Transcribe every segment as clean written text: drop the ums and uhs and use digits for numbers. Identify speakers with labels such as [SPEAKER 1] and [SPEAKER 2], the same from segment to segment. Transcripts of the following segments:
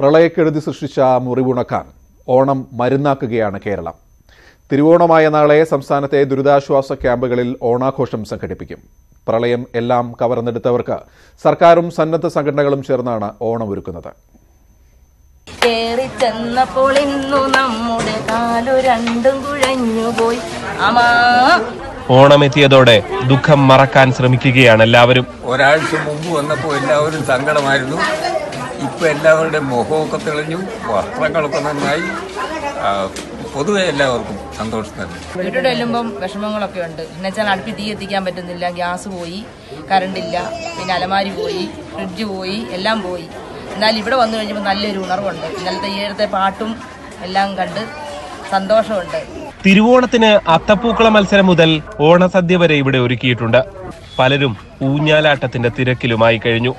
[SPEAKER 1] പ്രളയക്കെടുതി സൃഷ്ടിച്ച മുറിവുണക്കാൻ ഓണം മരുന്നാക്കുകയാണ് കേരളം. തിരുവോണമായ നാളെ സംസ്ഥാനത്തെ ദുരിതാശ്വാസ ക്യാമ്പുകളിൽ ഓണാഘോഷം സംഘടിപ്പിക്കും. പ്രളയം എല്ലാം കവർന്നെടുത്തവർക്ക് സർക്കാരും സന്നദ്ധ സംഘടനകളും ചേർന്നാണ് ഓണം ഒരുക്കുന്നത്.
[SPEAKER 2] ഓണമെത്തിയതോടെ ദുഃഖം മറക്കാൻ ശ്രമിക്കുകയാണ് എല്ലാവരും.
[SPEAKER 3] ഒരാഴ്ച മുമ്പ് വന്നപ്പോൾ എല്ലാവരും സങ്കടമായിരുന്നു. ഇപ്പൊ എല്ലാവരുടെ മുഖമൊക്കെ തെളിഞ്ഞു, വസ്ത്രങ്ങളൊക്കെ നന്നായി. പൊതുവെ എല്ലാവർക്കും സന്തോഷം തന്നെ.
[SPEAKER 4] വീട്ടിൽ ചെല്ലുമ്പം വിഷമങ്ങളൊക്കെ ഉണ്ട്. എന്നുവെച്ചാൽ അടുപ്പിൽ തീ എത്തിക്കാൻ പറ്റുന്നില്ല, ഗ്യാസ് പോയി, കറണ്ടില്ല, പിന്നെ അലമാരി പോയി, ഫ്രിഡ്ജ് പോയി, എല്ലാം പോയി. എന്നാൽ ഇവിടെ വന്നു കഴിഞ്ഞപ്പോൾ നല്ലൊരു ഉണർവുണ്ട്. ഇന്നലത്തെ ഈയിടത്തെ പാട്ടും എല്ലാം കണ്ട് സന്തോഷമുണ്ട്.
[SPEAKER 2] തിരുവോണത്തിന് അത്തപ്പൂക്കള മത്സരം മുതൽ ഓണസദ്യ വരെ ഇവിടെ ഒരുക്കിയിട്ടുണ്ട്. പലരും ഊഞ്ഞാലാട്ടത്തിന്റെ തിരക്കിലുമായി കഴിഞ്ഞു.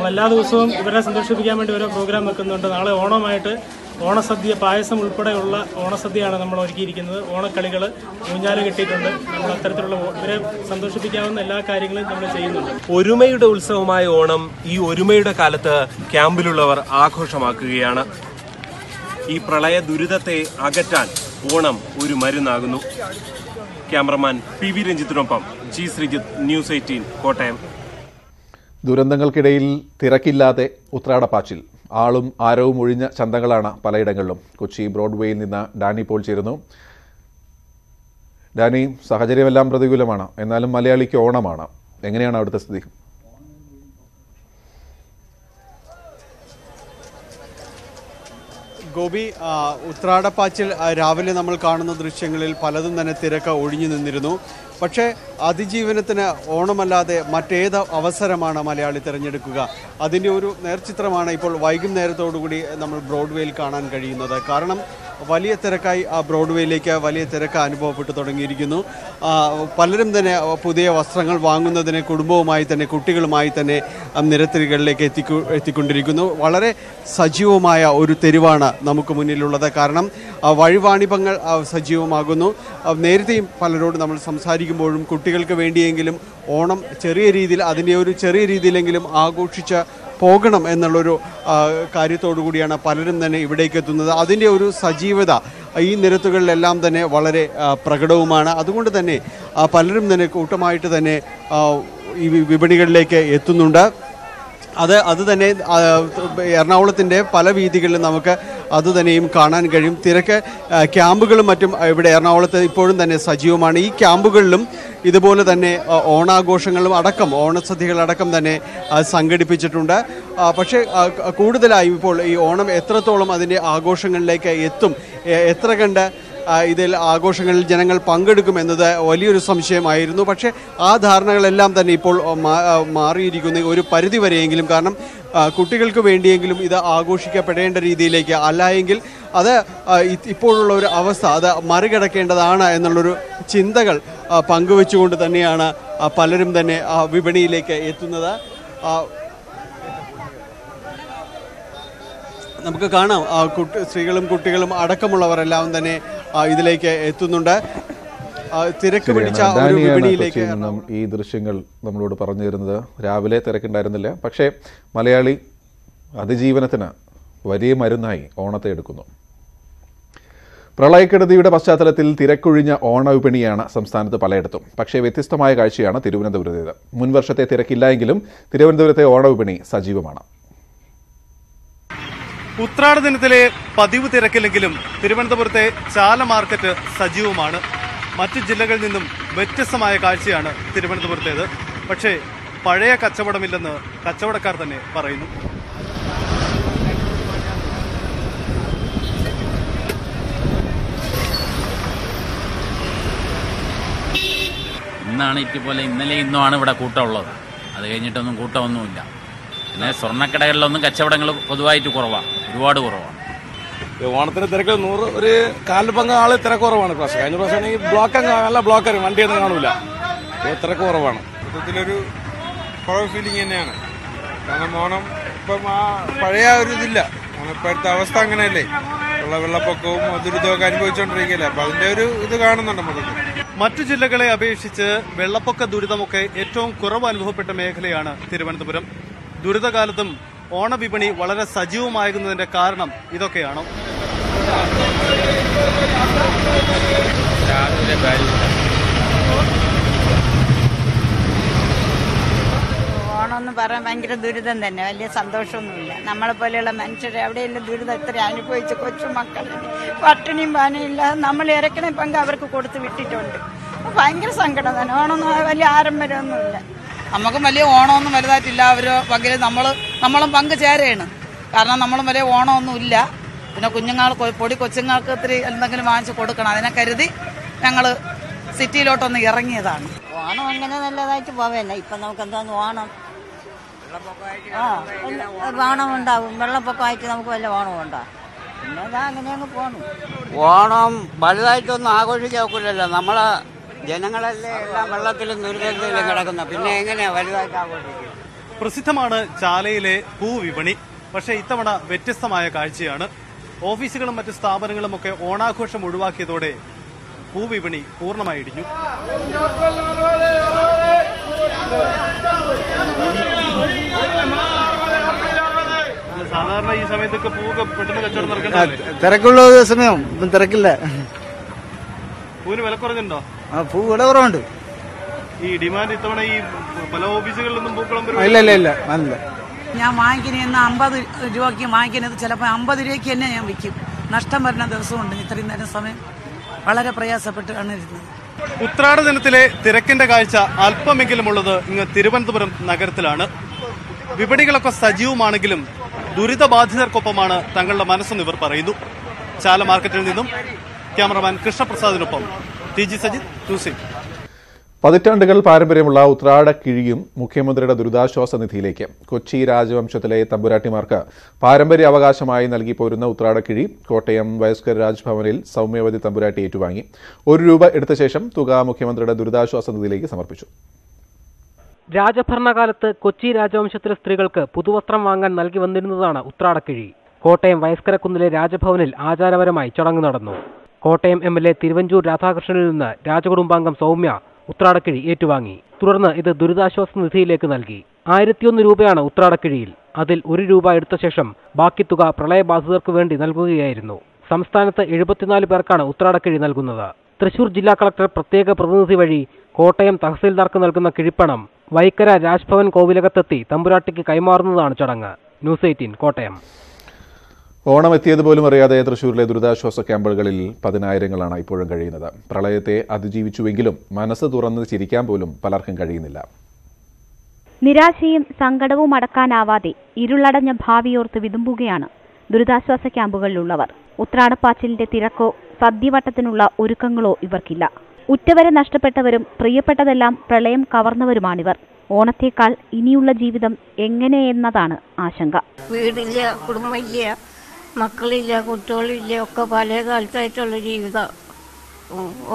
[SPEAKER 5] എല്ലാ ദിവസവും ഇവരെ സന്തോഷിപ്പിക്കാൻ വേണ്ടി ഓരോ പ്രോഗ്രാം വെക്കുന്നുണ്ട്. നാളെ ഓണമായിട്ട് ഓണസദ്യ, പായസം ഉൾപ്പെടെയുള്ള ഓണസദ്യയാണ് നമ്മൾ ഒരുക്കിയിരിക്കുന്നത്. ഓണക്കളികൾ, ഊഞ്ഞാല് കെട്ടിയിട്ടുണ്ട്. നമ്മൾ അത്തരത്തിലുള്ള ഇവരെ സന്തോഷിപ്പിക്കാവുന്ന എല്ലാ കാര്യങ്ങളും നമ്മൾ ചെയ്യുന്നുണ്ട്.
[SPEAKER 2] ഒരുമയുടെ ഉത്സവമായ ഓണം ഈ ഒരുമയുടെ കാലത്ത് ക്യാമ്പിലുള്ളവർ ആഘോഷമാക്കുകയാണ്. ഈ പ്രളയ ദുരിതത്തെ അകറ്റാൻ ഓണം ഒരു മരുന്നാകുന്നു. ക്യാമറമാൻ PV രഞ്ജിത്തിനൊപ്പം G ശ്രീജിത്ത്, ന്യൂസ് 18 കോട്ടയം.
[SPEAKER 1] ദുരന്തങ്ങൾക്കിടയിൽ തിരക്കില്ലാതെ ഉത്രാടപ്പാച്ചിൽ. ആളും ആരവും ഒഴിഞ്ഞ ചന്തകളാണ് പലയിടങ്ങളിലും. കൊച്ചി ബ്രോഡ്വേയിൽ നിന്ന് ഡാനി പോൾ ചേരുന്നു. ഡാനി, സാഹചര്യമെല്ലാം പ്രതികൂലമാണ്, എന്നാലും മലയാളിക്ക് ഓണമാണ്. എങ്ങനെയാണ് അവിടുത്തെ സ്ഥിതി?
[SPEAKER 6] ഗോപി, ഉത്രാടപ്പാച്ചിൽ രാവിലെ നമ്മൾ കാണുന്ന ദൃശ്യങ്ങളിൽ പലതും തന്നെ തിരക്ക് ഒഴിഞ്ഞു നിന്നിരുന്നു. പക്ഷേ അതിജീവനത്തിന് ഓണമല്ലാതെ മറ്റേത് അവസരമാണ് മലയാളി തിരഞ്ഞെടുക്കുക? അതിൻ്റെ ഒരു നേർചിത്രമാണ് ഇപ്പോൾ വൈകുന്നേരത്തോടുകൂടി നമ്മൾ ബ്രോഡ്വേയിൽ കാണാൻ കഴിയുന്നത്. കാരണം വലിയ തിരക്കായി ആ ബ്രോഡ്വേയിലേക്ക് വലിയ തിരക്ക് അനുഭവപ്പെട്ടു തുടങ്ങിയിരിക്കുന്നു. പലരും തന്നെ പുതിയ വസ്ത്രങ്ങൾ വാങ്ങുന്നതിന് കുടുംബവുമായി തന്നെ, കുട്ടികളുമായി തന്നെ നിരത്തുകളിലേക്ക് എത്തിക്കൊണ്ടിരിക്കുന്നു. വളരെ സജീവമായ ഒരു തെരുവാണ് നമുക്ക് മുന്നിലുള്ളത്. കാരണം വഴിവാണിഭങ്ങൾ സജീവമാകുന്നു. നേരത്തെയും പലരോട് നമ്മൾ സംസാരിക്കുമ്പോഴും കുട്ടികൾക്ക് വേണ്ടിയെങ്കിലും ഓണം ചെറിയ രീതിയിൽ, അതിൻ്റെ ഒരു ചെറിയ രീതിയിലെങ്കിലും ആഘോഷിച്ച് പോകണം എന്നുള്ളൊരു കാര്യത്തോടു കൂടിയാണ് പലരും തന്നെ ഇവിടേക്ക് എത്തുന്നത്. അതിൻ്റെ ഒരു സജീവത ഈ നിരത്തുകളിലെല്ലാം തന്നെ വളരെ പ്രകടവുമാണ്. അതുകൊണ്ട് തന്നെ പലരും തന്നെ കൂട്ടമായിട്ട് തന്നെ ഈ വിപണികളിലേക്ക് എത്തുന്നുണ്ട്. അത് തന്നെ എറണാകുളത്തിൻ്റെ പല വീഥികളിലും നമുക്ക് അതുതന്നെയും കാണാൻ കഴിയും. തിരക്ക് ക്യാമ്പുകളും മറ്റും ഇവിടെ എറണാകുളത്ത് ഇപ്പോഴും തന്നെ സജീവമാണ്. ഈ ക്യാമ്പുകളിലും ഇതുപോലെ തന്നെ ഓണാഘോഷങ്ങളും അടക്കം, ഓണസദ്യകളടക്കം തന്നെ സംഘടിപ്പിച്ചിട്ടുണ്ട്. പക്ഷേ കൂടുതലായും ഇപ്പോൾ ഈ ഓണം എത്രത്തോളം അതിൻ്റെ ആഘോഷങ്ങളിലേക്ക് എത്തും, എത്ര കണ്ട് ഇതിൽ ആഘോഷങ്ങളിൽ ജനങ്ങൾ പങ്കെടുക്കുമെന്നത് വലിയൊരു സംശയമായിരുന്നു. പക്ഷേ ആ ധാരണകളെല്ലാം തന്നെ ഇപ്പോൾ മാറിയിരിക്കുന്നു ഒരു പരിധി വരെയെങ്കിലും. കാരണം കുട്ടികൾക്ക് വേണ്ടിയെങ്കിലും ഇത് ആഘോഷിക്കപ്പെടേണ്ട രീതിയിലേക്ക്, അല്ലായെങ്കിൽ അത് ഇപ്പോഴുള്ള ഒരു അവസ്ഥ അത് മറികടക്കേണ്ടതാണ് എന്നുള്ളൊരു ചിന്തകൾ പങ്കുവെച്ചുകൊണ്ട് തന്നെയാണ് പലരും തന്നെ വിപണിയിലേക്ക് എത്തുന്നത്. നമുക്ക് കാണാം സ്ത്രീകളും കുട്ടികളും അടക്കമുള്ളവരെല്ലാം തന്നെ ഇതിലേക്ക് എത്തുന്നുണ്ട്. തിരക്ക് പിടിച്ച ഒരു വിപണിയിലേക്ക്.
[SPEAKER 1] ഈ ദൃശ്യങ്ങൾ നമ്മളോട് പറഞ്ഞു തരുന്നത് രാവിലെ തിരക്കുണ്ടായിരുന്നില്ല, പക്ഷേ മലയാളി അതിജീവനത്തിന് വലിയ മരുന്നായി ഓണത്തെ എടുക്കുന്നു. പ്രളയക്കെടുതിയുടെ പശ്ചാത്തലത്തിൽ തിരക്കൊഴിഞ്ഞ ഓണവിപണിയാണ് സംസ്ഥാനത്ത് പലയിടത്തും. പക്ഷേ വ്യത്യസ്തമായ കാഴ്ചയാണ് തിരുവനന്തപുരത്തേത്. മുൻവർഷത്തെ തിരക്കില്ലായെങ്കിലും തിരുവനന്തപുരത്തെ ഓണവിപണി സജീവമാണ്.
[SPEAKER 7] ഉത്രാട ദിനത്തിലെ പതിവ് തിരക്കില്ലെങ്കിലും തിരുവനന്തപുരത്തെ ചാല മാർക്കറ്റ് സജീവമാണ്. മറ്റു ജില്ലകളിൽ നിന്നും വ്യത്യസ്തമായ കാഴ്ചയാണ് തിരുവനന്തപുരത്തേത്. പക്ഷേ പഴയ കച്ചവടമില്ലെന്ന് കച്ചവടക്കാർ തന്നെ പറയുന്നു.
[SPEAKER 8] ഇന്നാണ് ഇതുപോലെ, ഇന്നലെ ഇന്നുമാണ് ഇവിടെ കൂട്ടമുള്ളത്. അത് കഴിഞ്ഞിട്ടൊന്നും കൂട്ടമൊന്നുമില്ല. പിന്നെ സ്വർണ്ണക്കടകളിലൊന്നും കച്ചവടങ്ങൾ പൊതുവായിട്ട് കുറവാണ്, ഒരുപാട് കുറവാണ്.
[SPEAKER 9] ഓണത്തിന് തിരക്ക് ഒരു കാലിൽ പങ്ക് ആള് തിരക്ക് കുറവാണ്. പ്രാവശ്യം കഴിഞ്ഞ പ്രാവശ്യം ബ്ലോക്ക് നല്ല ബ്ലോക്കാണ്, വണ്ടിയൊന്നും കാണൂല, തിരക്ക് കുറവാണ്.
[SPEAKER 10] മൊത്തത്തിലൊരു കുറവ് ഫീലിംഗ് തന്നെയാണ്. കാരണം ഓണം ഇപ്പം ആ പഴയ ഒരു ഇതില്ല. കാരണം ഇപ്പോഴത്തെ അവസ്ഥ അങ്ങനെയല്ലേ, ഉള്ള വെള്ളപ്പൊക്കവും ദുരിതമൊക്കെ അനുഭവിച്ചുകൊണ്ടിരിക്കുകയല്ലേ. അപ്പം അതിൻ്റെ ഒരു ഇത് കാണുന്നുണ്ട് മൊത്തത്തിൽ.
[SPEAKER 7] മറ്റു ജില്ലകളെ അപേക്ഷിച്ച് വെള്ളപ്പൊക്ക ദുരിതമൊക്കെ ഏറ്റവും കുറവ് അനുഭവപ്പെട്ട മേഖലയാണ് തിരുവനന്തപുരം. ദുരിതകാലത്തും ഓണവിപണി വളരെ സജീവമാകുന്നതിന്റെ കാരണം ഇതൊക്കെയാണോ?
[SPEAKER 11] ഓണമെന്ന് പറയാൻ ഭയങ്കര ദുരിതം തന്നെ, വലിയ സന്തോഷമൊന്നുമില്ല. നമ്മളെ പോലെയുള്ള മനുഷ്യരെ എവിടെയെല്ലാം ദുരിതം എത്ര അനുഭവിച്ച് കൊച്ചുമക്കൾ പട്ടിണിയും പാനയില്ലാതെ നമ്മൾ ഇറക്കണ പങ്ക് അവർക്ക് കൊടുത്ത് വിട്ടിട്ടുണ്ട്. ഭയങ്കര സങ്കടം തന്നെ. ഓണമൊന്നും വലിയ ആഡംബരമൊന്നുമില്ല.
[SPEAKER 12] നമുക്കും വലിയ ഓണമൊന്നും വലുതായിട്ടില്ല. അവരോ പങ്കില് നമ്മളും പങ്ക് ചേരുകയാണ്. കാരണം നമ്മളും വലിയ ഓണമൊന്നും ഇല്ല. പിന്നെ പൊടി കൊച്ചുങ്ങൾക്ക് ഇത്തിരി എന്തെങ്കിലും വാങ്ങിച്ച് കൊടുക്കണം. അതിനെ കരുതി ഞങ്ങൾ സിറ്റിയിലോട്ടൊന്ന് ഇറങ്ങിയതാണ്.
[SPEAKER 11] ഓണം അങ്ങനെ നല്ലതായിട്ട് പോവേണ്ട. ഇപ്പം നമുക്ക് എന്താന്ന് ഓണം ഓണം ഉണ്ടാവും. വെള്ളപ്പൊക്കമായിട്ട് നമുക്ക് വല്ല ഓണം ഉണ്ടാവും. പിന്നെ അതാ അങ്ങനെ അങ്ങ് പോകണം.
[SPEAKER 13] ഓണം വലുതായിട്ടൊന്നും ആഘോഷിക്കാൻ ഒക്കില്ലല്ലോ. നമ്മളെ ജനങ്ങളല്ലേ എല്ലാം വെള്ളത്തിലും ദുരിതത്തിലും കിടക്കുന്ന, പിന്നെ എങ്ങനെയാ വലുതായിട്ട് ആഘോഷിക്കുക?
[SPEAKER 7] പ്രസിദ്ധമാണ് ചാലയിലെ പൂവിപണി. പക്ഷേ ഇത്തവണ വ്യത്യസ്തമായ കാഴ്ചയാണ്. ഓഫീസുകളും മറ്റ് സ്ഥാപനങ്ങളും ഒക്കെ ഓണാഘോഷം ഒഴിവാക്കിയതോടെ പൂവിപണി പൂർണ്ണമായി ഇടിഞ്ഞു. സാധാരണ ഈ സമയത്തൊക്കെ പൂവൊക്കെ പെട്ടെന്ന് കച്ചവടം നടക്കണ്ടേ?
[SPEAKER 14] തിരക്കുള്ള സമയം ഇപ്പം തിരക്കില്ല.
[SPEAKER 7] പൂവിന് വില കുറഞ്ഞുണ്ടോ?
[SPEAKER 14] പൂ വില കുറവുണ്ട്.
[SPEAKER 7] ഈ ഡിമാൻഡ് ഇത്തവണ ഈ പല ഓഫീസുകളിലൊന്നും പൂക്കളം
[SPEAKER 14] ഇല്ല.
[SPEAKER 12] ഞാൻ വാങ്ങിക്കുന്ന 50 രൂപയ്ക്ക് വാങ്ങിക്കുന്നത് ചിലപ്പോൾ 50 രൂപയ്ക്ക് തന്നെ ഞാൻ വിൽക്കും. നഷ്ടം വരുന്ന ദിവസമുണ്ട്. ഇത്രയും നേരം സമയം വളരെ പ്രയാസപ്പെട്ടാണ് ഇരുന്നത്.
[SPEAKER 7] ഉത്രാട ദിനത്തിലെ തിരക്കിന്റെ കാഴ്ച അല്പമെങ്കിലും ഉള്ളത് ഇങ്ങ് തിരുവനന്തപുരം നഗരത്തിലാണ്. വിപണികളൊക്കെ സജീവമാണെങ്കിലും ദുരിതബാധിതർക്കൊപ്പമാണ് തങ്ങളുടെ മനസ്സെന്ന് ഇവർ പറയുന്നു. ചാല മാർക്കറ്റിൽ നിന്നും ക്യാമറമാൻ കൃഷ്ണപ്രസാദിനൊപ്പം TG സജിത്, TUC.
[SPEAKER 1] പതിറ്റാണ്ടുകൾ പാരമ്പര്യമുള്ള ഉത്രാടക്കിഴിയും മുഖ്യമന്ത്രിയുടെ ദുരിതാശ്വാസ നിധിയിലേക്ക്. കൊച്ചി രാജവംശത്തിലെ തമ്പുരാട്ടിമാർക്ക് പാരമ്പര്യ അവകാശമായി നൽകി പോരുന്ന ഉത്രാടക്കിഴി കോട്ടയം വയസ്കർ രാജ്ഭവനിൽ സൗമ്യവതി തമ്പുരാട്ടി ഏറ്റുവാങ്ങി. ₹1 എടുത്ത ശേഷം തുക മുഖ്യമന്ത്രിയുടെ ദുരിതാശ്വാസ നിധിയിലേക്ക് സമർപ്പിച്ചു.
[SPEAKER 15] രാജഭരണകാലത്ത് കൊച്ചി രാജവംശത്തിലെ സ്ത്രീകൾക്ക് പുതുവസ്ത്രം വാങ്ങാൻ നൽകി വന്നിരുന്നതാണ് ഉത്രാടക്കിഴി. കോട്ടയം വയസ്കരക്കുന്നിലെ രാജഭവനിൽ ആചാരപരമായി ചടങ്ങ് നടന്നു. കോട്ടയം MLA തിരുവഞ്ചൂർ രാധാകൃഷ്ണനിൽ നിന്ന് രാജകുടുംബാംഗം സൗമ്യ ഉത്രാടക്കിഴി ഏറ്റുവാങ്ങി. തുടർന്ന് ഇത് ദുരിതാശ്വാസ നിധിയിലേക്ക് നൽകി. 1001 രൂപയാണ് ഉത്രാടക്കിഴിയിൽ. അതിൽ ₹1 എടുത്ത ശേഷം ബാക്കി തുക പ്രളയബാധിതർക്ക് വേണ്ടി നൽകുകയായിരുന്നു. സംസ്ഥാനത്ത് 74 പേർക്കാണ് ഉത്രാടക്കിഴി നൽകുന്നത്. തൃശൂർ ജില്ലാ കളക്ടർ പ്രത്യേക പ്രതിനിധി വഴി കോട്ടയം തഹസിൽദാർക്ക് നൽകുന്ന കിഴിപ്പണം വൈക്കര രാജ്ഭവൻ കോവിലകത്തെത്തി തമ്പുരാട്ടിക്ക് കൈമാറുന്നതാണ് ചടങ്ങ്. ന്യൂസ് 18 കോട്ടയം.
[SPEAKER 1] ഓണം എത്തിയതുപോലും അറിയാതെ തൃശൂരിലെ ദുരിതാശ്വാസ ക്യാമ്പുകളിൽ പതിനായിരങ്ങളാണ് ഇപ്പോഴും കഴിയുന്നത്. പ്രളയത്തെ അതിജീവിച്ചുവെങ്കിലും മനസ്സ് തുറന്ന് ചിരിക്കാൻ പോലും പലർക്കും കഴിയുന്നില്ല.
[SPEAKER 16] നിരാശയും സങ്കടവും അടക്കാനാവാതെ ഇരുളടഞ്ഞ ഭാവിയോർത്ത് വിതുമ്പുകയാണ് ദുരിതാശ്വാസ ക്യാമ്പുകളിലുള്ളവർ. ഉത്രാടപ്പാച്ചിലിന്റെ തിരക്കോ സദ്യവട്ടത്തിനുള്ള ഒരുക്കങ്ങളോ ഇവർക്കില്ല. ഉറ്റവരെ നഷ്ടപ്പെട്ടവരും പ്രിയപ്പെട്ടതെല്ലാം പ്രളയം കവർന്നവരുമാണിവർ. ഓണത്തേക്കാൾ ഇനിയുള്ള ജീവിതം എങ്ങനെയെന്നതാണ് ആശങ്ക.
[SPEAKER 17] വീടില്ല, കുടുംബമില്ല, മക്കളില്ല, കുട്ടികളില്ല, ഒക്കെ പല കാലത്തായിട്ടുള്ള ജീവിതം.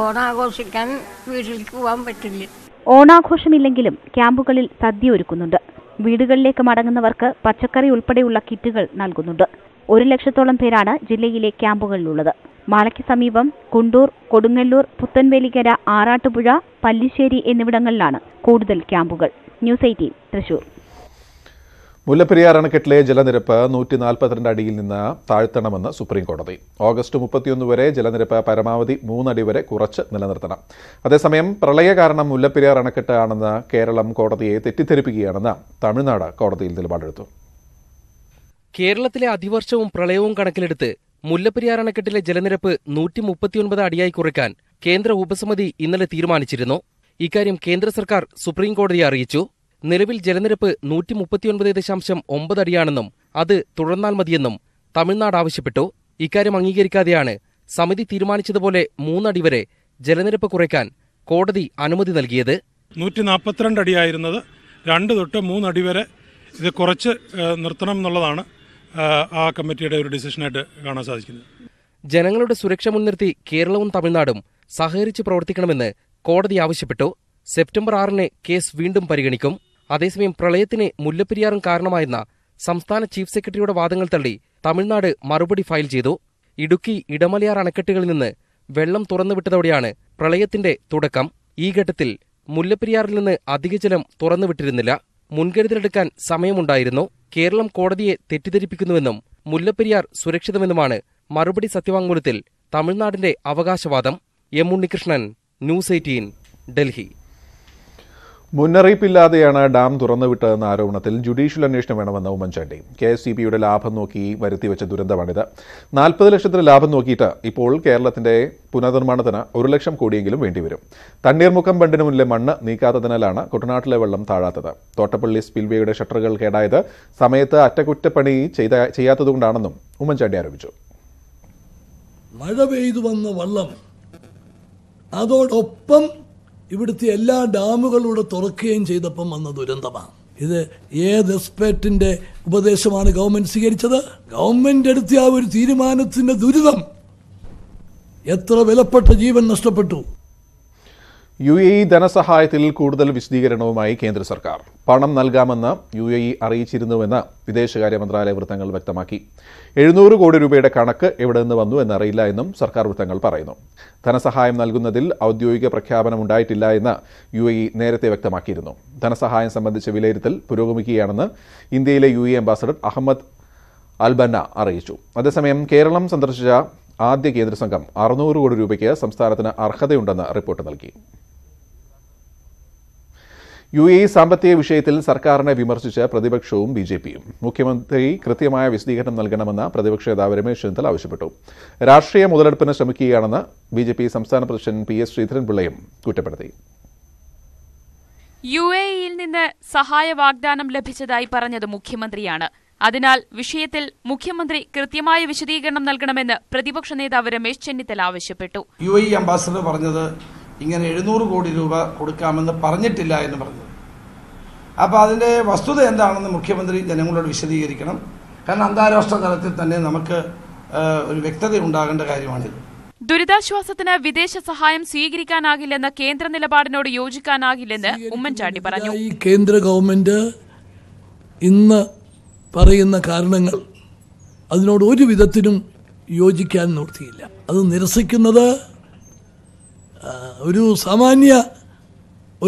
[SPEAKER 17] ഓണാഘോഷിക്കാൻ വീട്ടിലേക്ക് പോകാൻ പറ്റില്ല.
[SPEAKER 16] ഓണാഘോഷമില്ലെങ്കിലും ക്യാമ്പുകളിൽ സദ്യ ഒരുക്കുന്നുണ്ട്. വീടുകളിലേക്ക് മടങ്ങുന്നവർക്ക് പച്ചക്കറി ഉൾപ്പെടെയുള്ള കിറ്റുകൾ നൽകുന്നുണ്ട്. 1,00,000-ഓളം പേരാണ് ജില്ലയിലെ ക്യാമ്പുകളിലുള്ളത്. മാലയ്ക്ക് സമീപം കുണ്ടൂർ, കൊടുങ്ങല്ലൂർ, പുത്തൻവേലിക്കര, ആറാട്ടുപുഴ, പല്ലിശ്ശേരി എന്നിവിടങ്ങളിലാണ് കൂടുതൽ ക്യാമ്പുകൾ. ന്യൂസ് 18 തൃശൂർ.
[SPEAKER 1] മുല്ലപ്പെരിയാർ അണക്കെട്ടിലെ ജലനിരപ്പ് 142 അടിയിൽ നിന്ന് താഴ്ത്തണമെന്ന് സുപ്രീംകോടതി. ഓഗസ്റ്റ് 31 വരെ ജലനിരപ്പ് പരമാവധി 3 അടി വരെ കുറച്ച് നിലനിർത്തണം. അതേസമയം പ്രളയ കാരണം മുല്ലപ്പെരിയാർ അണക്കെട്ട് ആണെന്ന് കേരളം കോടതിയെ തെറ്റിദ്ധരിപ്പിക്കുകയാണെന്ന് തമിഴ്നാട് കോടതിയിൽ നിലപാടെടുത്തു.
[SPEAKER 18] കേരളത്തിലെ അതിവർഷവും പ്രളയവും കണക്കിലെടുത്ത് മുല്ലപ്പെരിയാർ അണക്കെട്ടിലെ ജലനിരപ്പ് 139 അടിയായി കുറയ്ക്കാൻ കേന്ദ്ര ഉപസമിതി ഇന്നലെ തീരുമാനിച്ചിരുന്നു. ഇക്കാര്യം കേന്ദ്ര സർക്കാർ സുപ്രീംകോടതിയെ അറിയിച്ചു. നിലവിൽ ജലനിരപ്പ് 139.9 അടിയാണെന്നും അത് തുടർന്നാൽ മതിയെന്നും തമിഴ്നാട് ആവശ്യപ്പെട്ടു. ഇക്കാര്യം അംഗീകരിക്കാതെയാണ് സമിതി തീരുമാനിച്ചതുപോലെ 3 അടി വരെ ജലനിരപ്പ് കുറയ്ക്കാൻ കോടതി അനുമതി നൽകിയത്.
[SPEAKER 19] 142 അടിയായിരുന്നത് 2 തൊട്ട് 3 അടി വരെ ഇത് കുറച്ച് നിർത്തണം എന്നുള്ളതാണ് ആ കമ്മിറ്റിയുടെ ഒരു ഡിസിഷനായിട്ട് കാണാൻ സാധിക്കുന്നത്.
[SPEAKER 18] ജനങ്ങളുടെ സുരക്ഷ മുൻനിർത്തി കേരളവും തമിഴ്നാടും സഹകരിച്ച് പ്രവർത്തിക്കണമെന്ന് കോടതി ആവശ്യപ്പെട്ടു. സെപ്റ്റംബർ 6-ന് കേസ് വീണ്ടും പരിഗണിക്കും. അതേസമയം പ്രളയത്തിന് മുല്ലപ്പെരിയാറും കാരണമായെന്ന സംസ്ഥാന ചീഫ് സെക്രട്ടറിയുടെ വാദങ്ങൾ തള്ളി തമിഴ്നാട് മറുപടി ഫയൽ ചെയ്തു. ഇടുക്കി, ഇടമലയാർ അണക്കെട്ടുകളിൽ നിന്ന് വെള്ളം തുറന്നുവിട്ടതോടെയാണ് പ്രളയത്തിന്റെ തുടക്കം. ഈ ഘട്ടത്തിൽ മുല്ലപ്പെരിയാറിൽ നിന്ന് അധിക ജലം തുറന്നുവിട്ടിരുന്നില്ല. മുൻകരുതലെടുക്കാൻ സമയമുണ്ടായിരുന്നു. കേരളം കോടതിയെ തെറ്റിദ്ധരിപ്പിക്കുന്നുവെന്നും മുല്ലപ്പെരിയാർ സുരക്ഷിതമെന്നുമാണ് മറുപടി സത്യവാങ്മൂലത്തിൽ തമിഴ്നാടിന്റെ അവകാശവാദം. M Unnikrishnan, news 18, Delhi.
[SPEAKER 1] മുന്നറിയിപ്പില്ലാതെയാണ് ഡാം തുറന്നുവിട്ടതെന്ന ആരോപണത്തിൽ ജുഡീഷ്യൽ അന്വേഷണം വേണമെന്ന് ഉമ്മൻചാണ്ടി. KSEBയുടെ ലാഭം നോക്കി വരുത്തിവെച്ച ദുരന്തമാണിത്. 40 ലക്ഷത്തിന് ലാഭം നോക്കിയിട്ട് ഇപ്പോൾ കേരളത്തിന്റെ പുനർനിർമ്മാണത്തിന് 1 ലക്ഷം കോടിയെങ്കിലും വേണ്ടിവരും. തണ്ണീർമുക്കം ബണ്ടിന് മുന്നിലെ മണ്ണ് നീക്കാത്തതിനാലാണ് കുട്ടനാട്ടിലെ വെള്ളം താഴാത്തത്. തോട്ടപ്പള്ളി സ്പിൽവേയുടെ ഷട്ടറുകൾ കേടായത് സമയത്ത് അറ്റകുറ്റപ്പണി ചെയ്യാത്തതുകൊണ്ടാണെന്നും ഉമ്മൻചാണ്ടി ആരോപിച്ചു.
[SPEAKER 20] മഴ പെയ്തു വന്ന വെള്ളം അതോടൊപ്പം ഇവിടുത്തെ എല്ലാ ഡാമുകളുടെ തുറക്കുകയും ചെയ്തപ്പം വന്ന ദുരന്തമാണ് ഇത്. ഏത് എക്സ്പെർട്ടിന്റെ ഉപദേശമാണ് ഗവൺമെന്റ് സ്വീകരിച്ചത്? ഗവൺമെന്റ് എടുത്ത ആ ഒരു തീരുമാനത്തിന്റെ ദുരിതം, എത്ര വിലപ്പെട്ട ജീവൻ നഷ്ടപ്പെട്ടു.
[SPEAKER 1] UAE ധനസഹായത്തിൽ കൂടുതൽ വിശദീകരണവുമായി കേന്ദ്ര സർക്കാർ. പണം നൽകാമെന്ന് UAE അറിയിച്ചിരുന്നുവെന്ന് വിദേശകാര്യ മന്ത്രാലയ വൃത്തങ്ങൾ വ്യക്തമാക്കി. 700 കോടി രൂപയുടെ കണക്ക് എവിടെ നിന്ന് വന്നു എന്നറിയില്ല എന്നും സർക്കാർ വൃത്തങ്ങൾ പറയുന്നു. ധനസഹായം നൽകുന്നതിൽ ഔദ്യോഗിക പ്രഖ്യാപനമുണ്ടായിട്ടില്ല എന്ന് UAE നേരത്തെ വ്യക്തമാക്കിയിരുന്നു. ധനസഹായം സംബന്ധിച്ച വിലയിരുത്തൽ പുരോഗമിക്കുകയാണെന്ന് ഇന്ത്യയിലെ UAE അംബാസഡർ അഹമ്മദ് അൽബന്ന അറിയിച്ചു. അതേസമയം കേരളം സന്ദർശിച്ച ആദ്യ കേന്ദ്ര സംഘം 600 കോടി രൂപയ്ക്ക് സംസ്ഥാനത്തിന് അർഹതയുണ്ടെന്ന് റിപ്പോർട്ട് നൽകി. UAE സാമ്പത്തിക വിഷയത്തിൽ സർക്കാരിനെ വിമർശിച്ച് പ്രതിപക്ഷവും BJPയും. മുഖ്യമന്ത്രി കൃത്യമായ വിശദീകരണം നൽകണമെന്ന് പ്രതിപക്ഷ നേതാവ് രമേശ് ചെന്നിത്തല ആവശ്യപ്പെട്ടു. രാഷ്ട്രീയ മുതലെടുപ്പിന് ശ്രമിക്കുകയാണെന്ന് BJP സംസ്ഥാന പ്രസിഡന്റ് PS ശ്രീധരൻപിള്ളയും കുറ്റപ്പെടുത്തി.
[SPEAKER 21] UAEയിൽ നിന്ന് സഹായ വാഗ്ദാനം ലഭിച്ചതായി പറഞ്ഞത് മുഖ്യമന്ത്രിയാണ്. അതിനാൽ വിഷയത്തിൽ മുഖ്യമന്ത്രി കൃത്യമായ വിശദീകരണം നൽകണമെന്ന് പ്രതിപക്ഷ നേതാവ് രമേശ് ചെന്നിത്തല ആവശ്യപ്പെട്ടു.
[SPEAKER 22] UAE അംബാസഡർ പറഞ്ഞത് ഇങ്ങനെ 700 കോടി രൂപ കൊടുക്കാമെന്ന് പറഞ്ഞിട്ടില്ല എന്ന് പറഞ്ഞു. അപ്പോൾ അതിൻ്റെ വസ്തുത എന്താണെന്ന് മുഖ്യമന്ത്രി ജനങ്ങളോട് വിശദീകരിക്കണം. കാരണം അന്താരാഷ്ട്ര തലത്തിൽ തന്നെ നമുക്ക് ഒരു വ്യക്തത ഉണ്ടാകേണ്ട കാര്യമാണിത്.
[SPEAKER 21] ദുരിതാശ്വാസത്തിന് വിദേശ സഹായം സ്വീകരിക്കാനാകില്ലെന്ന കേന്ദ്ര നിലപാടിനോട് യോജിക്കാനാകില്ലെന്ന് ഉമ്മൻചാണ്ടി പറഞ്ഞു.
[SPEAKER 20] ഈ കേന്ദ്ര ഗവൺമെന്റ് ഇന്ന് പറയുന്ന കാരണങ്ങൾ അതിനോട് ഒരു വിധത്തിലും യോജിക്കാൻ നിർത്തിയില്ല. അത് നിരസിക്കുന്നത് ഒരു സാമാന്യ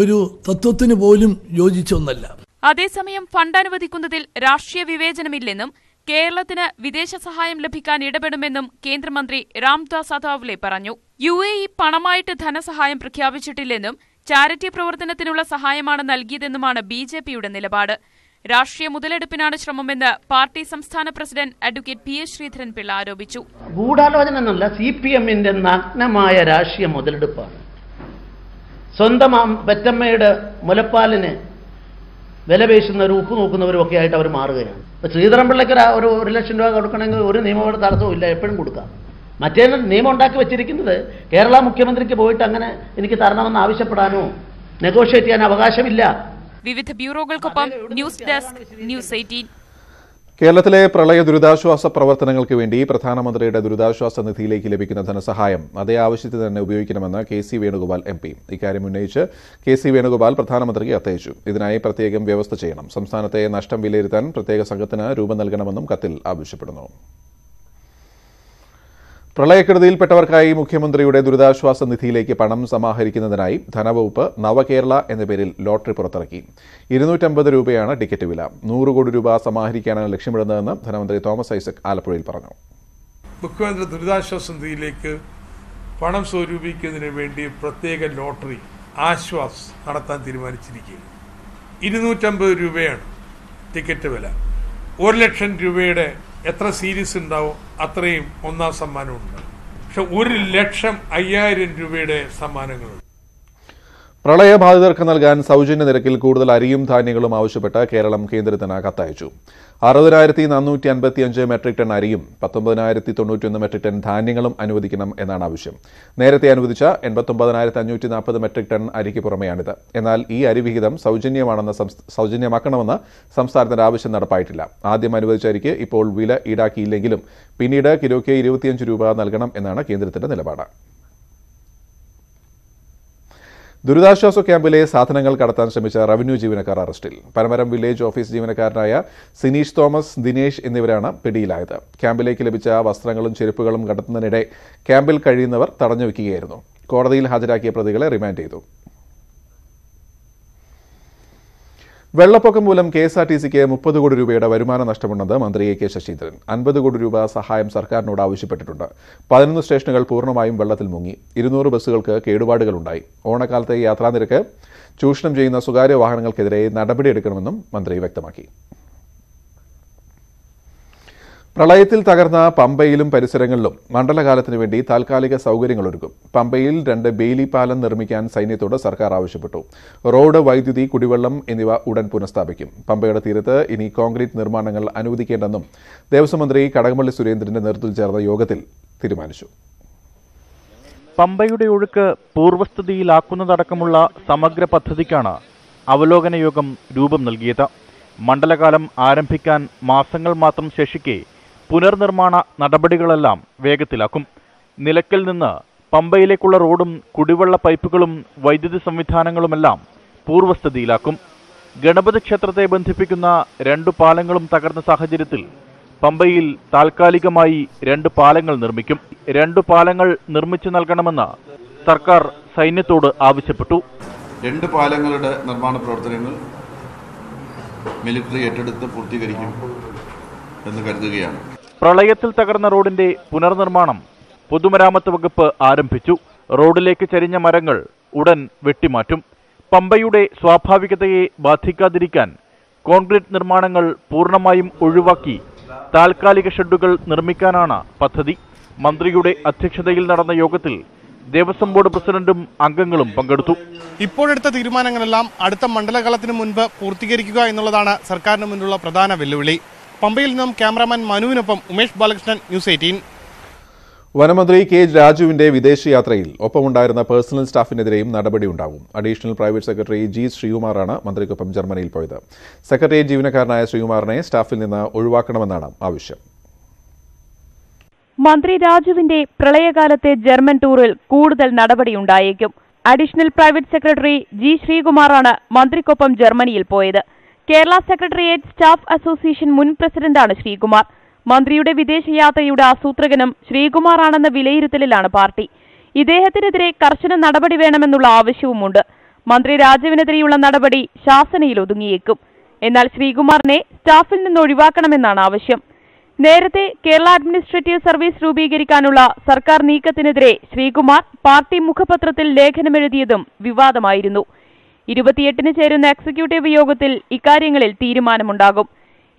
[SPEAKER 20] ഒരു തത്വത്തിന് പോലും യോജിച്ച ഒന്നല്ല.
[SPEAKER 21] അതേസമയം ഫണ്ട് അനുവദിക്കുന്നതിൽ രാഷ്ട്രീയ വിവേചനമില്ലെന്നും കേരളത്തിന് വിദേശ സഹായം ലഭിക്കാൻ ഇടപെടുമെന്നും കേന്ദ്രമന്ത്രി രാംദാസ് അതാവലെ പറഞ്ഞു. UAE പണമായിട്ട് ധനസഹായം പ്രഖ്യാപിച്ചിട്ടില്ലെന്നും ചാരിറ്റി പ്രവർത്തനത്തിനുള്ള സഹായമാണ് നൽകിയതെന്നുമാണ് BJPയുടെ നിലപാട്. രാഷ്ട്രീയ മുതലെടുപ്പിനാണ് ശ്രമമെന്ന് പാർട്ടി സംസ്ഥാന പ്രസിഡന്റ് അഡ്വക്കേറ്റ് PS ശ്രീധരൻപിള്ള ആരോപിച്ചു.
[SPEAKER 23] ഗൂഢാലോചന എന്നല്ല, CPMന്റെ നഗ്നമായ രാഷ്ട്രീയ മുതലെടുപ്പാണ്. സ്വന്തം പെറ്റമ്മയുടെ മുലപ്പാലിന് വില പേശുന്നവരും ഉപ്പ് നോക്കുന്നവരും ഒക്കെ ആയിട്ട് അവർ മാറുകയാണ്. ഇപ്പം ശ്രീധരൻപിള്ളയ്ക്ക് ഒരു 1 ലക്ഷം രൂപ കൊടുക്കണമെങ്കിൽ ഒരു നിയമയുടെ തടസ്സവും ഇല്ല, എപ്പോഴും കൊടുക്കാം. മറ്റേ നിയമം ഉണ്ടാക്കി വെച്ചിരിക്കുന്നത് കേരള മുഖ്യമന്ത്രിക്ക് പോയിട്ട് അങ്ങനെ എനിക്ക് തരണമെന്ന് ആവശ്യപ്പെടാനോ നെഗോഷിയേറ്റ് ചെയ്യാൻ അവകാശമില്ല.
[SPEAKER 21] വിവിധ ബ്യൂറോകൾക്കൊപ്പം ന്യൂസ് ഡെസ്ക്, ന്യൂസ് 18.
[SPEAKER 1] കേരളത്തിലെ പ്രളയ ദുരിതാശ്വാസ പ്രവർത്തനങ്ങൾക്ക് വേണ്ടി പ്രധാനമന്ത്രിയുടെ ദുരിതാശ്വാസ നിധിയിലേക്ക് ലഭിക്കുന്ന ധനസഹായം അതേ ആവശ്യത്തിന് തന്നെ ഉപയോഗിക്കണമെന്ന് KC വേണുഗോപാൽ MP. ഇക്കാര്യം ഉന്നയിച്ച് KC വേണുഗോപാൽ പ്രധാനമന്ത്രിക്ക് കത്തയച്ചു. ഇതിനായി പ്രത്യേകം വ്യവസ്ഥ ചെയ്യണം. സംസ്ഥാനത്തെ നഷ്ടം വിലയിരുത്താൻ പ്രത്യേക സംഘത്തിന് രൂപം നൽകണമെന്നും കത്തിൽ ആവശ്യപ്പെടുന്നു. പ്രളയക്കെടുതിയിൽപ്പെട്ടവർക്കായി മുഖ്യമന്ത്രിയുടെ ദുരിതാശ്വാസ നിധിയിലേക്ക് പണം സമാഹരിക്കുന്നതിനായി ധനവകുപ്പ് നവകേരള എന്ന പേരിൽ ലോട്ടറി പുറത്തിറക്കി. 250 രൂപയാണ് ടിക്കറ്റ് വില. 100 കോടി രൂപ സമാഹരിക്കാനാണ് ലക്ഷ്യമിടുന്നതെന്ന് ധനമന്ത്രി തോമസ് ഐസക് ആലപ്പുഴയിൽ പറഞ്ഞു.
[SPEAKER 24] മുഖ്യമന്ത്രി ദുരിതാശ്വാസ നിധിയിലേക്ക് പണം സ്വരൂപിക്കുന്നതിന് വേണ്ടി പ്രത്യേക ലോട്ടറി ആശ്വാസ് നടത്താൻ തീരുമാനിച്ചിരിക്കുകയാണ്. 250 രൂപയാണ് ടിക്കറ്റ് വില. 1 ലക്ഷം രൂപയുടെ എത്ര സീരീസ് ഉണ്ടാവും അത്രയും ഒന്നാം സമ്മാനമുണ്ട്. പക്ഷെ 1,05,000 രൂപയുടെ സമ്മാനങ്ങളുണ്ട്.
[SPEAKER 1] പ്രളയബാധിതർക്ക് നൽകാൻ സൗജന്യ നിരക്കിൽ കൂടുതൽ അരിയും ധാന്യങ്ങളും ആവശ്യപ്പെട്ട് കേരളം കേന്ദ്രത്തിന് കത്തയച്ചു. 60,455 മെട്രിക് ടൺ അരിയും 19,091 മെട്രിക് ടൺ ധാന്യങ്ങളും അനുവദിക്കണം എന്നാണ് ആവശ്യം. നേരത്തെ അനുവദിച്ച 89,540 മെട്രിക് ടൺ അരിക്ക് പുറമെയാണിത്. എന്നാൽ ഈ അരി വിഹിതം സൗജന്യമാക്കണമെന്ന് സംസ്ഥാനത്തിന്റെ ആവശ്യം നടപ്പായിട്ടില്ല. ആദ്യം അനുവദിച്ച അരിക്ക് ഇപ്പോൾ വില ഈടാക്കിയില്ലെങ്കിലും പിന്നീട് കിലോയ്ക്ക് 25 രൂപ നൽകണം എന്നാണ് കേന്ദ്രത്തിന്റെ നിലപാട്. ദുരിതാശ്വാസ ക്യാമ്പിലെ സാധനങ്ങൾ കടത്താൻ ശ്രമിച്ച റവന്യൂ ജീവനക്കാർ അറസ്റ്റിൽ. പനമരം വില്ലേജ് ഓഫീസ് ജീവനക്കാരനായ സിനീഷ് തോമസ്, ദിനേശ് എന്നിവരാണ് പിടിയിലായത്. ക്യാമ്പിലേക്ക് ലഭിച്ച വസ്ത്രങ്ങളും ചെരുപ്പുകളും കടത്തുന്നതിനിടെ ക്യാമ്പിൽ കഴിയുന്നവർ തടഞ്ഞുവെക്കുകയായിരുന്നു. കോടതിയിൽ ഹാജരാക്കിയ പ്രതികളെ റിമാൻഡ് ചെയ്തു. വെള്ളപ്പൊക്കം മൂലം KSRTCക്ക് 30 കോടി രൂപയുടെ വരുമാന നഷ്ടമുണ്ടെന്ന് മന്ത്രി A.K. ശശീന്ദ്രൻ. 50 കോടി രൂപ സഹായം സർക്കാരിനോട് ആവശ്യപ്പെട്ടിട്ടുണ്ട്. 11 സ്റ്റേഷനുകൾ പൂർണ്ണമായും വെള്ളത്തിൽ മുങ്ങി. 200 ബസ്സുകൾക്ക് കേടുപാടുകളുണ്ടായി. ഓണക്കാലത്തെ യാത്രാനിരക്ക് ചൂഷണം ചെയ്യുന്ന സ്വകാര്യ വാഹനങ്ങൾക്കെതിരെ നടപടിയെടുക്കണമെന്നും മന്ത്രി വ്യക്തമാക്കി. പ്രളയത്തിൽ തകർന്ന പമ്പയിലും പരിസരങ്ങളിലും മണ്ഡലകാലത്തിനു വേണ്ടി താൽക്കാലിക സൗകര്യങ്ങൾ ഒരുക്കും. പമ്പയിൽ 2 ബെയിലി പാലം നിർമ്മിക്കാൻ സൈന്യത്തോട് സർക്കാർ ആവശ്യപ്പെട്ടു. റോഡ്, വൈദ്യുതി, കുടിവെള്ളം എന്നിവ ഉടൻ പുനഃസ്ഥാപിക്കും. പമ്പയുടെ തീരത്ത് ഇനി കോൺക്രീറ്റ് നിർമ്മാണങ്ങൾ അനുവദിക്കേണ്ടെന്നും ദേവസ്വം മന്ത്രി കടകംപള്ളി സുരേന്ദ്രന്റെ നേതൃത്വത്തിൽ ചേർന്ന യോഗത്തിൽ തീരുമാനിച്ചു.
[SPEAKER 2] പമ്പയുടെ ഒഴുക്ക് പൂർവ്വസ്ഥിതിയിലാക്കുന്നതടക്കമുള്ള സമഗ്ര പദ്ധതിക്കാണ് അവലോകന യോഗം രൂപം നൽകിയത്. മണ്ഡലകാലം ആരംഭിക്കാൻ മാസങ്ങൾ മാത്രം ശേഷിക്കെ പുനർനിർമ്മാണ നടപടികളെല്ലാം വേഗത്തിലാക്കും. നിലയ്ക്കൽ നിന്ന് പമ്പയിലേക്കുള്ള റോഡും കുടിവെള്ള പൈപ്പുകളും വൈദ്യുതി സംവിധാനങ്ങളുമെല്ലാം പൂർവ്വസ്ഥിതിയിലാക്കും. ഗണപതി ക്ഷേത്രത്തെ ബന്ധിപ്പിക്കുന്ന 2 പാലങ്ങളും തകർന്ന സാഹചര്യത്തിൽ പമ്പയിൽ താൽക്കാലികമായി 2 പാലങ്ങൾ നിർമ്മിക്കും. 2 പാലങ്ങൾ നിർമ്മിച്ചു നൽകണമെന്ന് സർക്കാർ സൈന്യത്തോട് ആവശ്യപ്പെട്ടു.
[SPEAKER 3] 2 പാലങ്ങളുടെ നിർമ്മാണ പ്രവർത്തനങ്ങൾ മിലിറ്ററി ഏറ്റെടുത്ത് പൂർത്തീകരിക്കും എന്ന് കരുതുകയാണ്.
[SPEAKER 2] പ്രളയത്തിൽ തകർന്ന റോഡിന്റെ പുനർനിർമ്മാണം പൊതുമരാമത്ത് വകുപ്പ് ആരംഭിച്ചു. റോഡിലേക്ക് ചരിഞ്ഞ മരങ്ങൾ ഉടൻ വെട്ടിമാറ്റും. പമ്പയുടെ സ്വാഭാവികതയെ ബാധിക്കാതിരിക്കാൻ കോൺക്രീറ്റ് നിർമ്മാണങ്ങൾ പൂർണ്ണമായും ഒഴിവാക്കി താൽക്കാലിക ഷെഡുകൾ നിർമ്മിക്കാനാണ് പദ്ധതി. മന്ത്രിയുടെ അധ്യക്ഷതയിൽ നടന്ന യോഗത്തിൽ ദേവസ്വം ബോർഡ് പ്രസിഡന്റും അംഗങ്ങളും പങ്കെടുത്തു.
[SPEAKER 7] ഇപ്പോഴെടുത്ത തീരുമാനങ്ങളെല്ലാം അടുത്ത മണ്ഡലകാലത്തിന് മുൻപ് പൂർത്തീകരിക്കുക എന്നുള്ളതാണ് സർക്കാരിന് മുന്നിലുള്ള പ്രധാന വെല്ലുവിളി. പമ്പയിൽ നിന്നും ക്യാമറാമാൻ മനുവിനൊപ്പം ഉമേഷ് ബാലകൃഷ്ണൻ, ന്യൂസ് 18.
[SPEAKER 1] വനമന്ത്രി K. രാജുവിന്റെ വിദേശയാത്രയിൽ ഒപ്പമുണ്ടായിരുന്ന പേഴ്സണൽ സ്റ്റാഫിനെതിരെയും നടപടിയുണ്ടാകും. Additional private secretary G. ശ്രീകുമാറാണ് മന്ത്രിക്കൊപ്പം ജർമ്മനിയിൽ പോയത്. സെക്രട്ടേറിയറ്റ് ജീവനക്കാരനായ ശ്രീകുമാറിനെ സ്റ്റാഫിൽ നിന്ന് ഒഴിവാക്കണമെന്നാണ് ആവശ്യം.
[SPEAKER 4] മന്ത്രി രാജുവിന്റെ പ്രളയകാലത്തെ ജർമ്മൻ ടൂറിൽ കൂടുതൽ നടപടിയുണ്ടായേക്കും. Additional private secretary G. ശ്രീകുമാറാണ് മന്ത്രിക്കൊപ്പം ജർമ്മനിയിൽ പോയത്. കേരള സെക്രട്ടേറിയറ്റ് സ്റ്റാഫ് അസോസിയേഷൻ മുൻ പ്രസിഡന്റാണ് ശ്രീകുമാർ. മന്ത്രിയുടെ വിദേശയാത്രയുടെ ആസൂത്രകനും ശ്രീകുമാറാണെന്ന വിലയിരുത്തലിലാണ് പാർട്ടി. ഇദ്ദേഹത്തിനെതിരെ കർശന നടപടി വേണമെന്നുള്ള ആവശ്യവുമുണ്ട്. മന്ത്രി രാജുവിനെതിരെയുള്ള നടപടി ശാസനയിൽ ഒതുങ്ങിയേക്കും. എന്നാൽ ശ്രീകുമാറിനെ സ്റ്റാഫിൽ നിന്ന് ഒഴിവാക്കണമെന്നാണ് ആവശ്യം. നേരത്തെ കേരള അഡ്മിനിസ്ട്രേറ്റീവ് സർവീസ് രൂപീകരിക്കാനുള്ള സർക്കാർ നീക്കത്തിനെതിരെ ശ്രീകുമാർ പാർട്ടി മുഖപത്രത്തിൽ ലേഖനമെഴുതിയതും വിവാദമായിരുന്നു. 28-ന് ചേരുന്ന എക്സിക്യൂട്ടീവ് യോഗത്തിൽ ഇക്കാര്യങ്ങളിൽ തീരുമാനമുണ്ടാകും.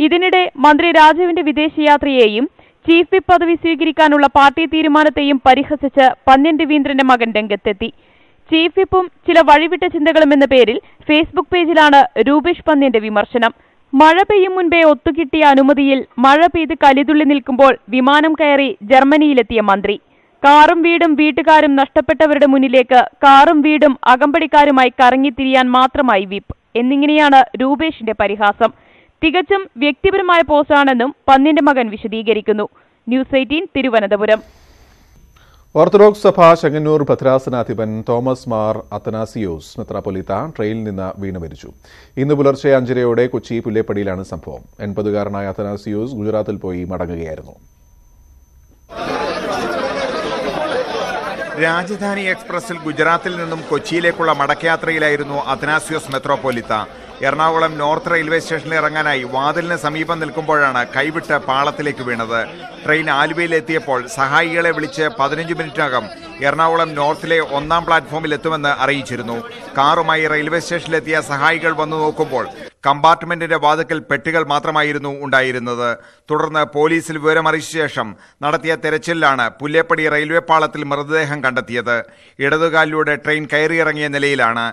[SPEAKER 4] ഇതിനിടെ മന്ത്രി രാജുവിന്റെ വിദേശയാത്രയെയും ചീഫ് വിപ്പ് പദവി സ്വീകരിക്കാനുള്ള പാർട്ടി തീരുമാനത്തെയും പരിഹസിച്ച് പന്ന്യൻ രവീന്ദ്രന്റെ മകൻ രംഗത്തെത്തി. ചീഫ് വിപ്പും ചില വഴിവിട്ട ചിന്തകളും എന്ന പേരിൽ ഫേസ്ബുക്ക് പേജിലാണ് രൂപേഷ് പന്ന്യന്റെ വിമർശനം. മഴ പെയ്യും മുൻപേ ഒത്തുകിട്ടിയ അനുമതിയിൽ മഴ പെയ്ത് കലിതുള്ളി നിൽക്കുമ്പോൾ വിമാനം കയറി ജർമ്മനിയിലെത്തിയ മന്ത്രി. കാറും വീടും വീട്ടുകാരും നഷ്ടപ്പെട്ടവരുടെ മുന്നിലേക്ക് കാറും വീടും അകമ്പടിക്കാരുമായി കറങ്ങിത്തിരിയാൻ മാത്രമായി വിപ്പ് എന്നിങ്ങനെയാണ് രൂപേഷിന്റെ പരിഹാസം. തികച്ചും വ്യക്തിപരമായ പോസ്റ്റാണെന്നും പന്ന്യന്റെ മകൻ വിശദീകരിക്കുന്നു. ന്യൂസ് 18 തിരുവനന്തപുരം.
[SPEAKER 1] ഓർത്തഡോക്സ് സഭ ചെങ്ങന്നൂർ ഭദ്രാസനാധിപൻ തോമസ് മാർ അത്തനാസിയോസ് മെത്രാപ്പൊലീത്ത ട്രെയിനിൽ നിന്ന് വീണ് മരിച്ചു. ഇന്ന് പുലർച്ചെ 5:30 കൊച്ചി പുല്ലേപ്പടിയിലാണ് സംഭവം. 80-കാരനായ അത്തനാസിയോസ് ഗുജറാത്തിൽ പോയി മടങ്ങുകയായിരുന്നു.
[SPEAKER 5] രാജധാനി എക്സ്പ്രസിൽ ഗുജറാത്തിൽ നിന്നും കൊച്ചിയിലേക്കുള്ള മടക്കയാത്രയിലായിരുന്നു അത്തനാസിയോസ് മെത്രോപ്പൊലീത്ത. എറണാകുളം നോർത്ത് റെയിൽവേ സ്റ്റേഷനിൽ ഇറങ്ങാനായി വാതിലിന് സമീപം നിൽക്കുമ്പോഴാണ് കൈവിട്ട് പാളത്തിലേക്ക് വീണത്. ട്രെയിൻ ആലുവയിലെത്തിയപ്പോൾ സഹായികളെ വിളിച്ച് 15 മിനിറ്റിനകം എറണാകുളം നോർത്തിലെ 1-ാം പ്ലാറ്റ്ഫോമിൽ എത്തുമെന്ന് അറിയിച്ചിരുന്നു. കാറുമായി റെയിൽവേ സ്റ്റേഷനിലെത്തിയ സഹായികൾ വന്നു നോക്കുമ്പോൾ കമ്പാർട്ട്മെന്റിന്റെ വാതിക്കൽ പെട്ടികൾ മാത്രമായിരുന്നു ഉണ്ടായിരുന്നത്. തുടർന്ന് പോലീസിൽ വിവരമറിയിച്ച ശേഷം നടത്തിയ തെരച്ചിലിലാണ് പുല്ലേപ്പടി റെയിൽവേ പാളത്തിൽ മൃതദേഹം കണ്ടെത്തിയത്. ഇടതുകാലിലൂടെ ട്രെയിൻ കയറിയിറങ്ങിയ നിലയിലാണ്.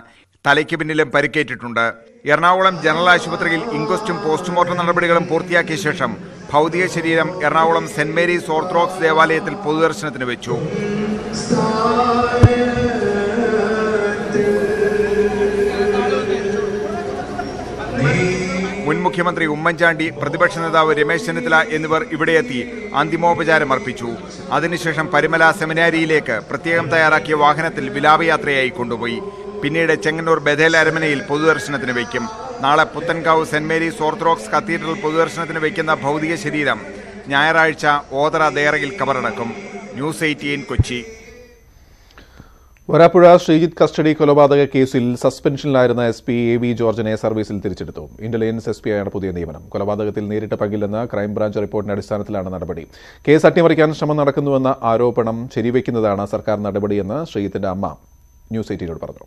[SPEAKER 5] തലയ്ക്ക് പിന്നിലും പരിക്കേറ്റിട്ടുണ്ട്. എറണാകുളം ജനറൽ ആശുപത്രിയിൽ ഇൻക്വസ്റ്റും പോസ്റ്റ്മോർട്ടം നടപടികളും പൂർത്തിയാക്കിയ ശേഷം ഭൗതിക ശരീരം എറണാകുളം സെന്റ് മേരീസ് ഓർത്തഡോക്സ് ദേവാലയത്തിൽ പൊതുദർശനത്തിന് വെച്ചു. മുൻ മുഖ്യമന്ത്രി ഉമ്മൻചാണ്ടി, പ്രതിപക്ഷ നേതാവ് രമേശ് ചെന്നിത്തല എന്നിവർ ഇവിടെയെത്തി അന്തിമോപചാരം അർപ്പിച്ചു. അതിനുശേഷം പരിമല സെമിനാരിയിലേക്ക് പ്രത്യേകം തയ്യാറാക്കിയ വാഹനത്തിൽ വിലാപയാത്രയായി കൊണ്ടുപോയി. പിന്നീട് ചെങ്ങന്നൂർ ബഥേൽ അരമനയിൽ പൊതുദർശനത്തിന് വയ്ക്കും. നാളെ Puthenkavu saint Mary's orthodox cathedral പൊതുദർശനത്തിന് വയ്ക്കുന്ന ഭൗതിക ശരീരം ഞായറാഴ്ച ഓതറ ദേറയിൽ കബറടക്കും. ന്യൂസ് 18 കൊച്ചി.
[SPEAKER 1] വരാപ്പുഴ ശ്രീജിത്ത് കസ്റ്റഡി കൊലപാതക കേസിൽ സസ്പെൻഷനിലായിരുന്ന SP AV ജോർജിനെ സർവീസിൽ തിരിച്ചെടുത്തു. ഇന്റലിജൻസ് SP ആയാണ് പുതിയ നിയമനം. കൊലപാതകത്തിൽ നേരിട്ട് പങ്കില്ലെന്ന ക്രൈംബ്രാഞ്ച് റിപ്പോർട്ടിന്റെ അടിസ്ഥാനത്തിലാണ് നടപടി. കേസ് അട്ടിമറിക്കാൻ ശ്രമം നടക്കുന്നുവെന്ന ആരോപണം ശരിവയ്ക്കുന്നതാണ് സർക്കാർ നടപടിയെന്ന് ശ്രീജിത്തിന്റെ അമ്മ ന്യൂസ് 18 പറഞ്ഞു.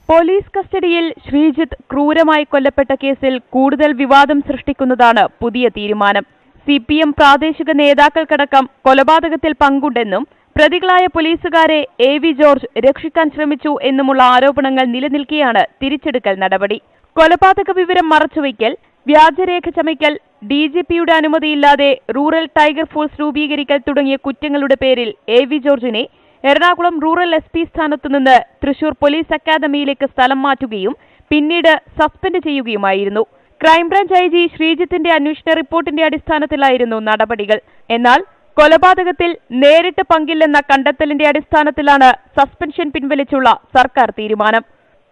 [SPEAKER 4] പോലീസ് കസ്റ്റഡിയിൽ ശ്രീജിത്ത് ക്രൂരമായി കൊല്ലപ്പെട്ട കേസിൽ കൂടുതൽ വിവാദം സൃഷ്ടിക്കുന്നതാണ് പുതിയ തീരുമാനം. CPM പ്രാദേശിക നേതാക്കൾക്കടക്കം കൊലപാതകത്തിൽ പങ്കുണ്ടെന്നും പ്രതികളായ പോലീസുകാരെ AV ജോർജ് രക്ഷിക്കാൻ ശ്രമിച്ചു എന്നുമുള്ള ആരോപണങ്ങൾ നിലനിൽക്കെയാണ് തിരിച്ചെടുക്കൽ നടപടി. കൊലപാതക വിവരം മറച്ചുവയ്ക്കൽ, വ്യാജരേഖ ചമയ്ക്കൽ, DGPയുടെ അനുമതിയില്ലാതെ റൂറൽ ടൈഗർ ഫോഴ്സ് രൂപീകരിക്കൽ തുടങ്ങിയ കുറ്റങ്ങളുടെ പേരിൽ AV ജോർജിനെ എറണാകുളം റൂറൽ SP സ്ഥാനത്തുനിന്ന് തൃശൂർ പോലീസ് അക്കാദമിയിലേക്ക് സ്ഥലം മാറ്റുകയും പിന്നീട് സസ്പെൻഡ് ചെയ്യുകയുമായിരുന്നു. ക്രൈംബ്രാഞ്ച് IG ശ്രീജിത്തിന്റെ അന്വേഷണ റിപ്പോർട്ടിന്റെ അടിസ്ഥാനത്തിലായിരുന്നു നടപടികൾ. എന്നാൽ കൊലപാതകത്തിൽ നേരിട്ട് പങ്കില്ലെന്ന കണ്ടെത്തലിന്റെ അടിസ്ഥാനത്തിലാണ് സസ്പെൻഷൻ പിൻവലിച്ചുള്ള സർക്കാർ തീരുമാനം.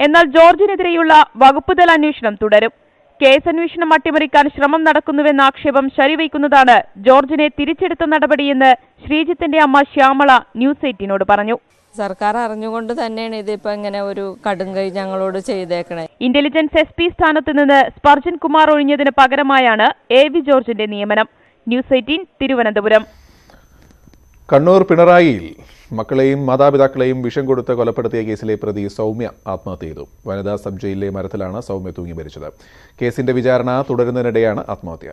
[SPEAKER 4] എന്നാൽ ജോർജിനെതിരെയുള്ള വകുപ്പുതല അന്വേഷണം തുടരും. കേസ് അന്വേഷണം അട്ടിമറിക്കാൻ ശ്രമം നടക്കുന്നുവെന്ന ആക്ഷേപം ശരിവയ്ക്കുന്നതാണ് ജോർജിനെ തിരിച്ചെടുത്ത നടപടിയെന്ന് ശ്രീജിത്തിന്റെ അമ്മ ശ്യാമള ന്യൂസ് 18 പറഞ്ഞു.
[SPEAKER 6] സർക്കാർ അറിഞ്ഞുകൊണ്ട് തന്നെയാണ് ഇതിപ്പോ ഇങ്ങനെ ഒരു കടുങ്കൈ ഞങ്ങളോട് ചെയ്തേക്കണേ.
[SPEAKER 4] ഇന്റലിജൻസ് SP സ്ഥാനത്ത് നിന്ന് സ്പർജൻ കുമാർ ഒഴിഞ്ഞതിന് പകരമായാണ് AV ജോർജിന്റെ നിയമനം. ന്യൂസ് 18 തിരുവനന്തപുരം.
[SPEAKER 1] കണ്ണൂർ പിണറായിയിൽ മക്കളെയും മാതാപിതാക്കളെയും വിഷം കൊടുത്ത് കൊലപ്പെടുത്തിയ കേസിലെ പ്രതി സൗമ്യ ആത്മഹത്യ ചെയ്തു. വനിതാ സബ് ജയിലിലെ മരത്തിലാണ് സൗമ്യ തൂങ്ങി മരിച്ചത്. കേസിന്റെ വിചാരണ തുടരുന്നതിനിടെയാണ് ആത്മഹത്യ.